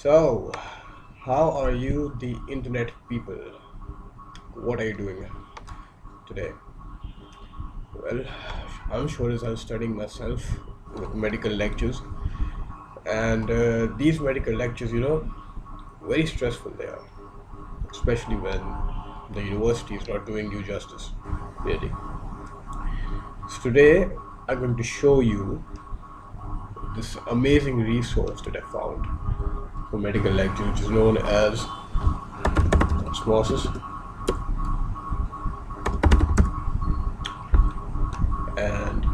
So, how are you, the internet people? What are you doing today? Well, I'm sure as I was studying myself with medical lectures, and these medical lectures, very stressful they are, especially when the university is not doing you justice, really. So today, I'm going to show you this amazing resource that I found for medical lectures, which is known as osmosis. And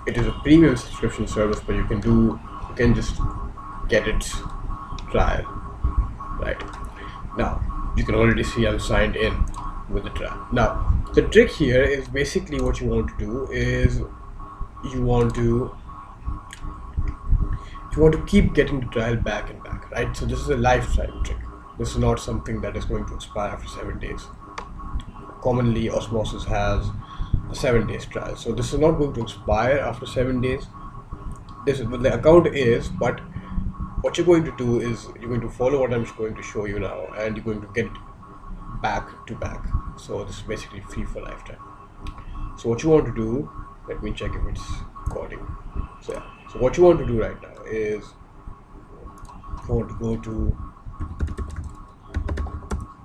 it is a premium subscription service, but you can just get its trial. Right now, you can already see I'm signed in with the trial. Now, the trick here is basically what you want to do is you want to keep getting the trial back and back, right? So this is a lifetime trick. This is not something that is going to expire after 7 days. Commonly, osmosis has a 7 days trial, so this is not going to expire after 7 days. This is what the account is, but what you're going to do is you're going to follow what I'm going to show you now, and you're going to get back to back. So this is basically free for lifetime. So what you want to do, let me check if it's recording. So yeah, so what you want to do right now is you want to go to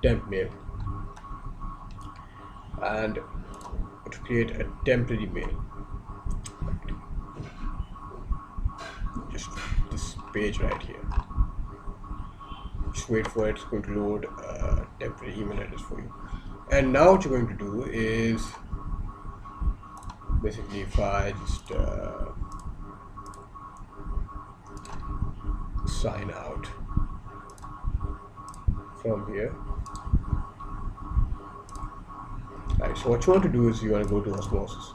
temp mail and to create a temporary mail. Just this page right here. Just wait for it. It's going to load a temporary email address for you. And now what you're going to do is basically, if I just sign out from here. Right, so what you want to do is you want to go to osmosis.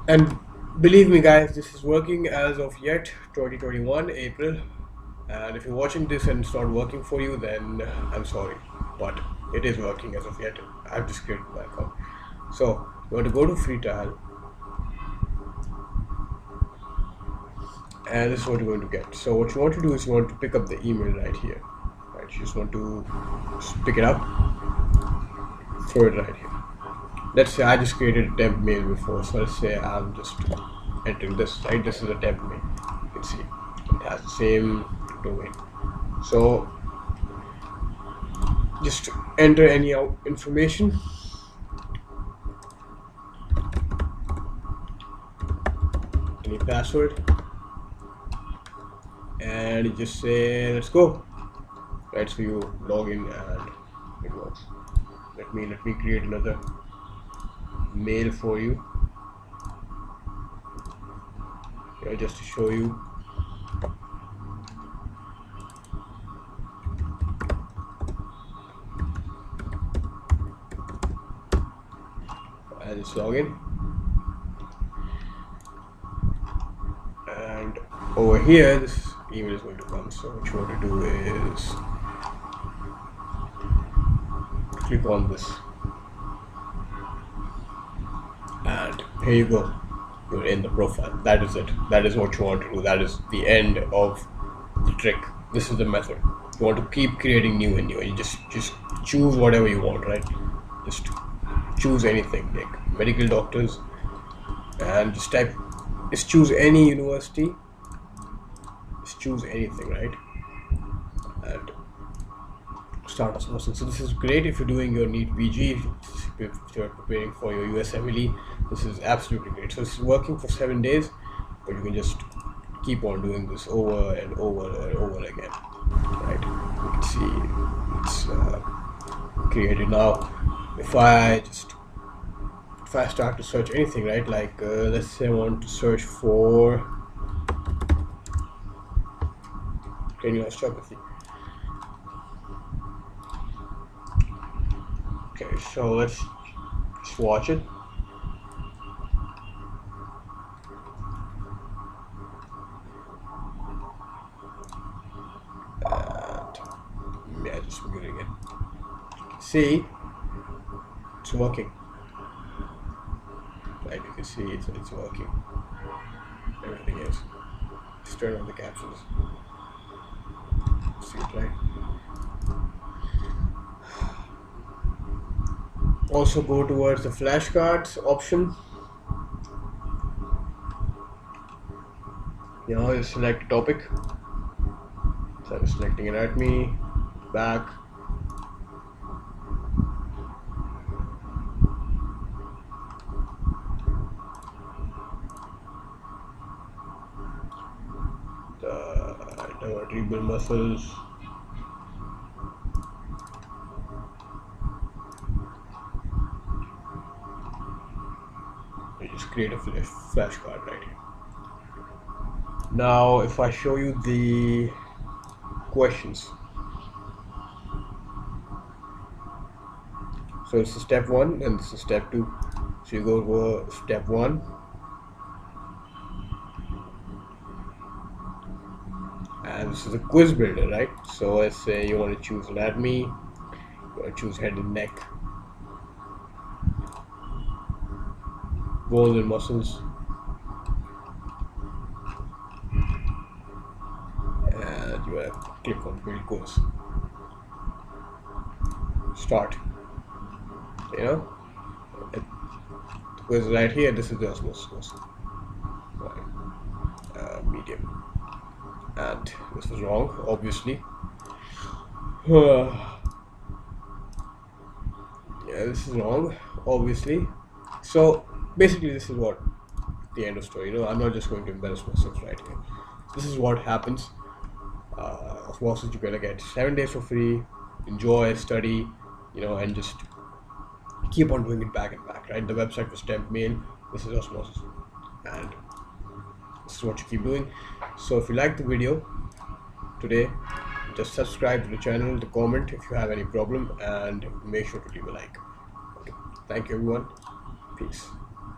And believe me guys, this is working as of yet 2021 April, and if you're watching this and it's not working for you, then I'm sorry, but it is working as of yet. I've just created my account. So you want to go to free trial, and this is what you're going to get. So what you want to do is you want to pick up the email right here. Right, you just want to pick it up, throw it right here. Let's say I just created a temp mail before, so let's say I'm just entering this, right? This is a temp mail. You can see it has the same domain. So just enter any information. Any password, and you just say let's go. Right, so you log in and it works. Let me create another mail for you, just to show you. I just log in, and over here this email is going to come. So what you want to do is click on this, and here you go, you're in the profile. That is it. That is what you want to do. That is the end of the trick. This is the method. You want to keep creating new and new, and you just choose whatever you want, right? Just choose anything, like medical doctors, and just choose any university, just choose anything, right? And start osmosis. So this is great if you're doing your Neet PG, if you're preparing for your USMLE. This is absolutely great. So it's working for 7 days, but you can just keep on doing this over and over and over again, right? You can see it's created now. If I start to search anything, right, like let's say I want to search for cranial osteopathy. Okay, so let's just watch it. And yeah, just muting it. See, it's working. Right, you can see it's working. everything is. Just turn on the captions. See it, right? Also go towards the flashcards option. Now you select topic. So I'm selecting anatomy, back. The vertebral muscles. You just create a flashcard right here. Now if I show you the questions, so this is step 1 and this is step 2. So you go to step 1 and this is a quiz builder, right? So let's say you want to choose anatomy, you want to choose head and neck, bones and muscles, and you have to click on build quiz. Start. You know, the quiz right here. This is the osmosis quiz. Right. Medium, and this is wrong, obviously. Yeah, this is wrong, obviously. So basically, this is what the end of story. You know, I'm not just going to embarrass myself right here. This is what happens. Osmosis, you're gonna get 7 days for free. Enjoy, study, you know, and just keep on doing it back and back, right? The website was temp mail. This is osmosis, and this is what you keep doing. So if you like the video today, just subscribe to the channel, the comment if you have any problem, and make sure to leave a like. Okay. Thank you everyone. Peace.